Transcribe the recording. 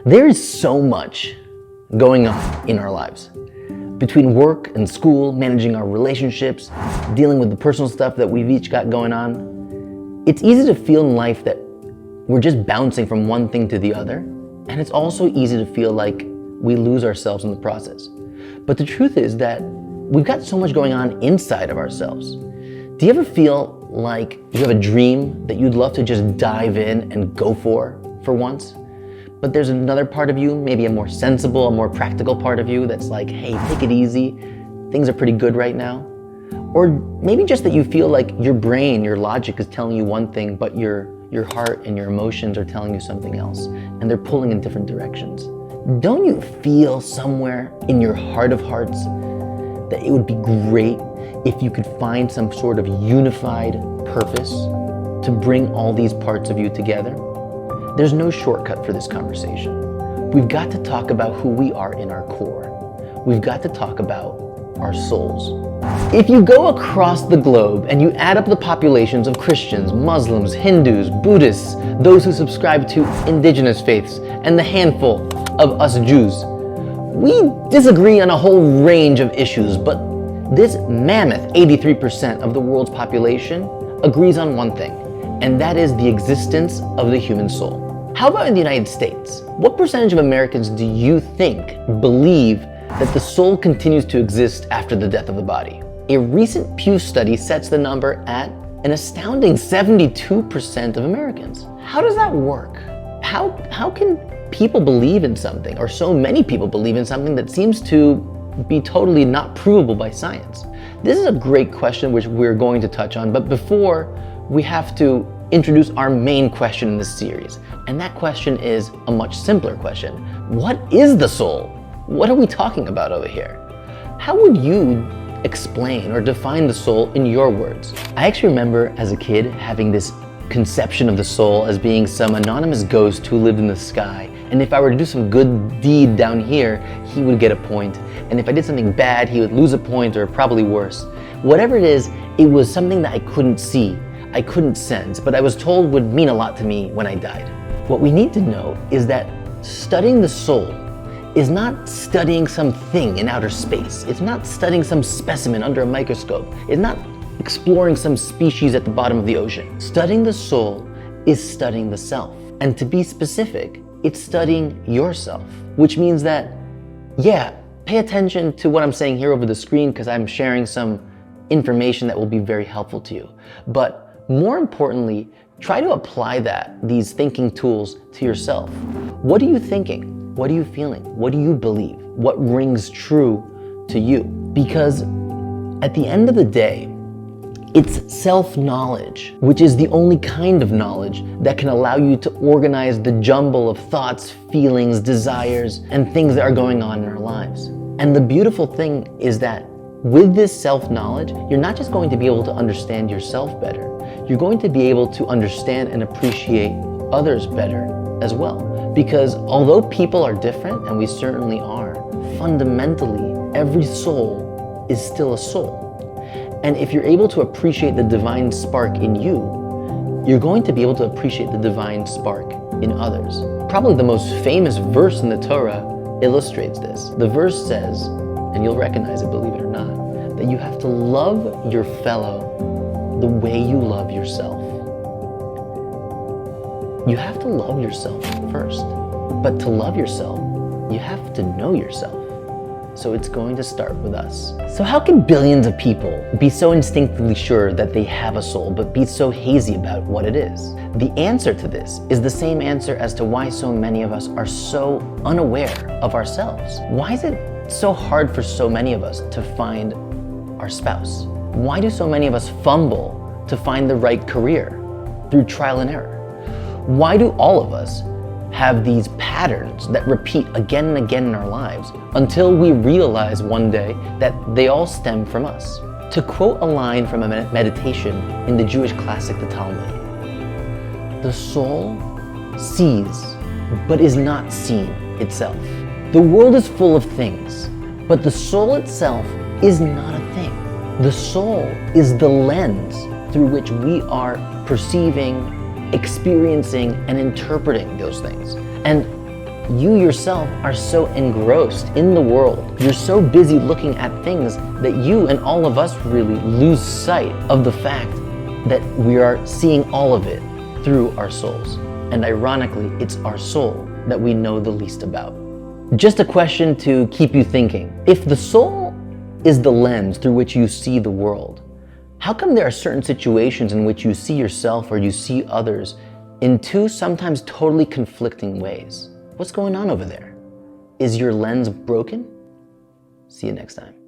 There is so much going on in our lives. Between work and school, managing our relationships, dealing with the personal stuff that we've each got going on, it's easy to feel in life that we're just bouncing from one thing to the other, and it's also easy to feel like we lose ourselves in the process. But the truth is that we've got so much going on inside of ourselves. Do you ever feel like you have a dream that you'd love to just dive in and go for once? But there's another part of you, maybe a more sensible, a more practical part of you that's like, hey, take it easy. Things are pretty good right now. Or maybe just that you feel like your brain, your logic is telling you one thing, but your heart and your emotions are telling you something else, and they're pulling in different directions. Don't you feel somewhere in your heart of hearts that it would be great if you could find some sort of unified purpose to bring all these parts of you together? There's no shortcut for this conversation. We've got to talk about who we are in our core. We've got to talk about our souls. If you go across the globe and you add up the populations of Christians, Muslims, Hindus, Buddhists, those who subscribe to indigenous faiths, and the handful of us Jews, we disagree on a whole range of issues, but this mammoth 83% of the world's population agrees on one thing, and that is the existence of the human soul. How about in the United States? What percentage of Americans do you think believe that the soul continues to exist after the death of the body? A recent Pew study sets the number at an astounding 72% of Americans. How does that work? How can people believe in something, or so many people believe in something that seems to be totally not provable by science? This is a great question which we're going to touch on, but before, we have to introduce our main question in this series. And that question is a much simpler question. What is the soul? What are we talking about over here? How would you explain or define the soul in your words? I actually remember as a kid having this conception of the soul as being some anonymous ghost who lived in the sky. And if I were to do some good deed down here, he would get a point. And if I did something bad, he would lose a point, or probably worse. Whatever it is, it was something that I couldn't see, I couldn't sense, but I was told would mean a lot to me when I died. What we need to know is that studying the soul is not studying something in outer space. It's not studying some specimen under a microscope. It's not exploring some species at the bottom of the ocean. Studying the soul is studying the self. And to be specific, it's studying yourself, which means that, yeah, pay attention to what I'm saying here over the screen because I'm sharing some information that will be very helpful to you. But more importantly, try to apply these thinking tools to yourself. What are you thinking? What are you feeling? What do you believe? What rings true to you? Because at the end of the day, it's self-knowledge, which is the only kind of knowledge that can allow you to organize the jumble of thoughts, feelings, desires, and things that are going on in our lives. And the beautiful thing is that with this self-knowledge, you're not just going to be able to understand yourself better, you're going to be able to understand and appreciate others better as well. Because although people are different, and we certainly are, fundamentally, every soul is still a soul. And if you're able to appreciate the divine spark in you, you're going to be able to appreciate the divine spark in others. Probably the most famous verse in the Torah illustrates this. The verse says, and you'll recognize it, believe it or not, that you have to love your fellow the way you love yourself. You have to love yourself first. But to love yourself, you have to know yourself. So it's going to start with us. So how can billions of people be so instinctively sure that they have a soul, but be so hazy about what it is? The answer to this is the same answer as to why so many of us are so unaware of ourselves. Why is it so hard for so many of us to find our spouse? Why do so many of us fumble to find the right career through trial and error? Why do all of us have these patterns that repeat again and again in our lives until we realize one day that they all stem from us? To quote a line from a meditation in the Jewish classic, the Talmud, the soul sees, but is not seen itself. The world is full of things, but the soul itself is not a thing. The soul is the lens through which we are perceiving, experiencing, and interpreting those things. And you yourself are so engrossed in the world. You're so busy looking at things that you and all of us really lose sight of the fact that we are seeing all of it through our souls. And ironically, it's our soul that we know the least about. Just a question to keep you thinking. If the soul is the lens through which you see the world, how come there are certain situations in which you see yourself or you see others in two sometimes totally conflicting ways? What's going on over there? Is your lens broken? See you next time.